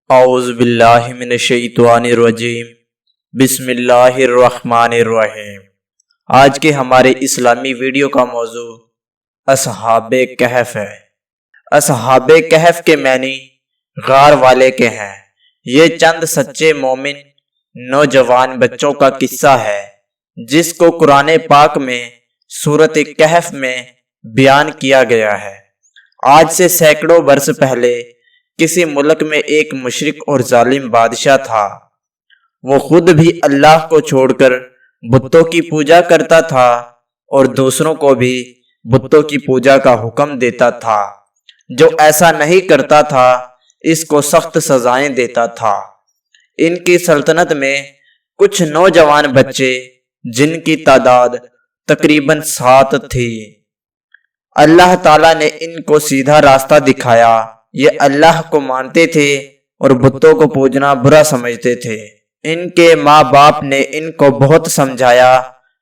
اعوذ باللہ من الشیطان الرجیم بسم اللہ الرحمن الرحیم۔ آج کے ہمارے اسلامی ویڈیو کا موضوع اصحاب کہف ہے۔ اصحاب کہف کے معنی غار والے کے ہیں۔ یہ چند سچے مومن نوجوان بچوں کا قصہ ہے جس کو قرآن پاک میں سورۃ کہف میں بیان کیا گیا ہے۔ آج سے سینکڑوں برس پہلے کسی ملک میں ایک مشرک اور ظالم بادشاہ تھا۔ وہ خود بھی اللہ کو چھوڑ کر بتوں کی پوجا کرتا تھا اور دوسروں کو بھی بتوں کی پوجا کا حکم دیتا تھا۔ جو ایسا نہیں کرتا تھا اس کو سخت سزائیں دیتا تھا۔ ان کی سلطنت میں کچھ نوجوان بچے جن کی تعداد تقریباً 7 تھی۔ اللہ تعالیٰ نے ان کو سیدھا راستہ دکھایا۔ یہ اللہ کو مانتے تھے اور بتوں کو پوجنا برا سمجھتے تھے۔ ان کے ماں باپ نے ان کو بہت سمجھایا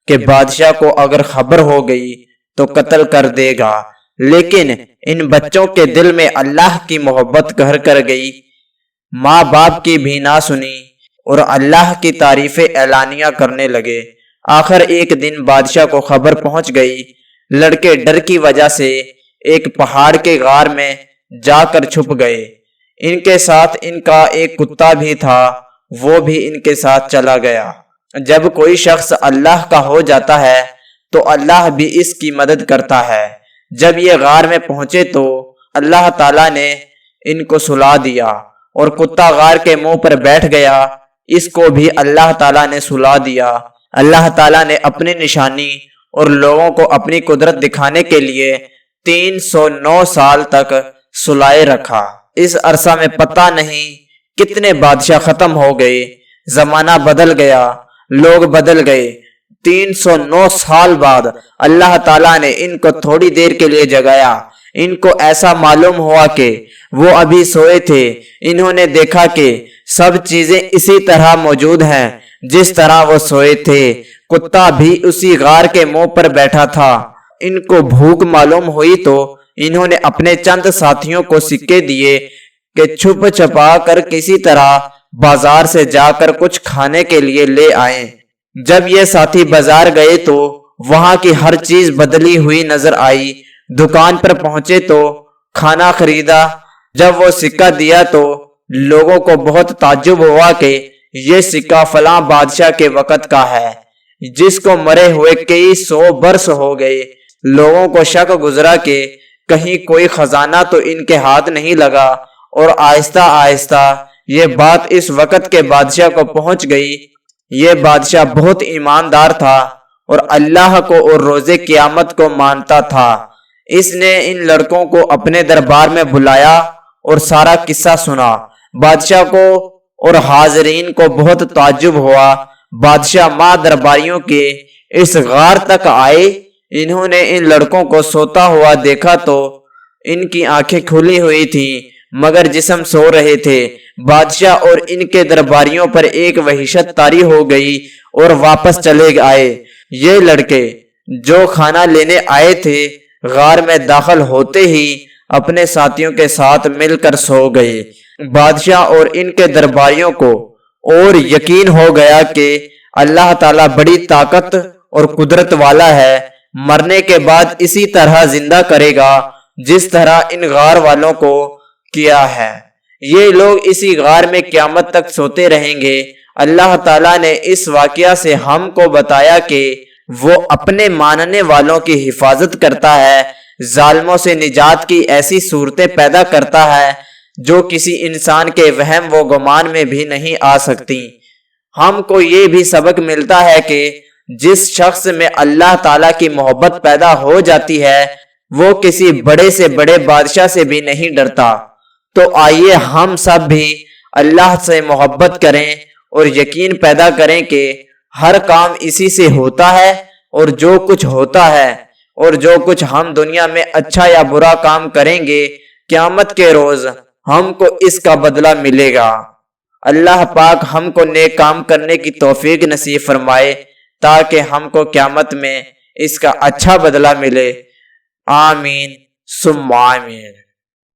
کہ بادشاہ کو اگر خبر ہو گئی تو قتل کر دے گا، لیکن ان بچوں کے دل میں اللہ کی محبت گھر کر گئی۔ ماں باپ کی بھی نہ سنی اور اللہ کی تعریفیں اعلانیہ کرنے لگے۔ آخر ایک دن بادشاہ کو خبر پہنچ گئی۔ لڑکے ڈر کی وجہ سے ایک پہاڑ کے غار میں جا کر چھپ گئے۔ ان کے ساتھ ان کا ایک کتا بھی تھا، وہ بھی ان کے ساتھ چلا گیا۔ جب کوئی شخص اللہ کا ہو جاتا ہے تو اللہ بھی اس کی مدد کرتا ہے۔ جب یہ غار میں پہنچے تو اللہ تعالیٰ نے ان کو سلا دیا اور کتا غار کے منہ پر بیٹھ گیا۔ اس کو بھی اللہ تعالیٰ نے سلا دیا۔ اللہ تعالیٰ نے اپنی نشانی اور لوگوں کو اپنی قدرت دکھانے کے لیے 309 سال تک سلائے رکھا۔ اس عرصہ میں پتہ نہیں کتنے بادشاہ ختم ہو گئے، زمانہ بدل گیا، لوگ بدل گئے۔ 309 سال بعد اللہ تعالیٰ نے ان کو تھوڑی دیر کے لیے جگایا۔ ان کو ایسا معلوم ہوا کہ وہ ابھی سوئے تھے۔ انہوں نے دیکھا کہ سب چیزیں اسی طرح موجود ہیں جس طرح وہ سوئے تھے۔ کتا بھی اسی غار کے منہ پر بیٹھا تھا۔ ان کو بھوک معلوم ہوئی تو انہوں نے اپنے چند ساتھیوں کو سکے دیے کہ چھپ چھپا کر کسی طرح بازار سے جا کر کچھ کھانے کے لیے لے آئیں۔ جب یہ ساتھی بازار گئے تو وہاں کی ہر چیز بدلی ہوئی نظر آئی۔ دکان پر پہنچے تو کھانا خریدا۔ جب وہ سکہ دیا تو لوگوں کو بہت تعجب ہوا کہ یہ سکہ فلاں بادشاہ کے وقت کا ہے جس کو مرے ہوئے کئی 100 برس ہو گئے۔ لوگوں کو شک گزرا کہ کہیں کوئی خزانہ تو ان کے ہاتھ نہیں لگا، اور آہستہ آہستہ یہ بات اس وقت کے بادشاہ کو پہنچ گئی۔ یہ بادشاہ بہت ایماندار تھا اور اللہ کو اور روز قیامت کو مانتا تھا۔ اس نے ان لڑکوں کو اپنے دربار میں بلایا اور سارا قصہ سنا۔ بادشاہ کو اور حاضرین کو بہت تعجب ہوا۔ بادشاہ ماں درباریوں کے اس غار تک آئے۔ انہوں نے ان لڑکوں کو سوتا ہوا دیکھا تو ان کی آنکھیں کھلی ہوئی تھیں مگر جسم سو رہے تھے۔ بادشاہ اور ان کے درباریوں پر ایک وحشت طاری ہو گئی اور واپس چلے آئے۔ یہ لڑکے جو کھانا لینے آئے تھے غار میں داخل ہوتے ہی اپنے ساتھیوں کے ساتھ مل کر سو گئے۔ بادشاہ اور ان کے درباریوں کو اور یقین ہو گیا کہ اللہ تعالیٰ بڑی طاقت اور قدرت والا ہے، مرنے کے بعد اسی طرح زندہ کرے گا جس طرح ان غار والوں کو کیا ہے۔ یہ لوگ اسی غار میں قیامت تک سوتے رہیں گے۔ اللہ تعالیٰ نے اس واقعہ سے ہم کو بتایا کہ وہ اپنے ماننے والوں کی حفاظت کرتا ہے، ظالموں سے نجات کی ایسی صورتیں پیدا کرتا ہے جو کسی انسان کے وہم و گمان میں بھی نہیں آ سکتی۔ ہم کو یہ بھی سبق ملتا ہے کہ جس شخص میں اللہ تعالیٰ کی محبت پیدا ہو جاتی ہے وہ کسی بڑے سے بڑے بادشاہ سے بھی نہیں ڈرتا۔ تو آئیے ہم سب بھی اللہ سے محبت کریں اور یقین پیدا کریں کہ ہر کام اسی سے ہوتا ہے، اور جو کچھ ہوتا ہے اور جو کچھ ہم دنیا میں اچھا یا برا کام کریں گے قیامت کے روز ہم کو اس کا بدلہ ملے گا۔ اللہ پاک ہم کو نیک کام کرنے کی توفیق نصیب فرمائے تاکہ ہم کو قیامت میں اس کا اچھا بدلہ ملے۔ آمین ثم آمین۔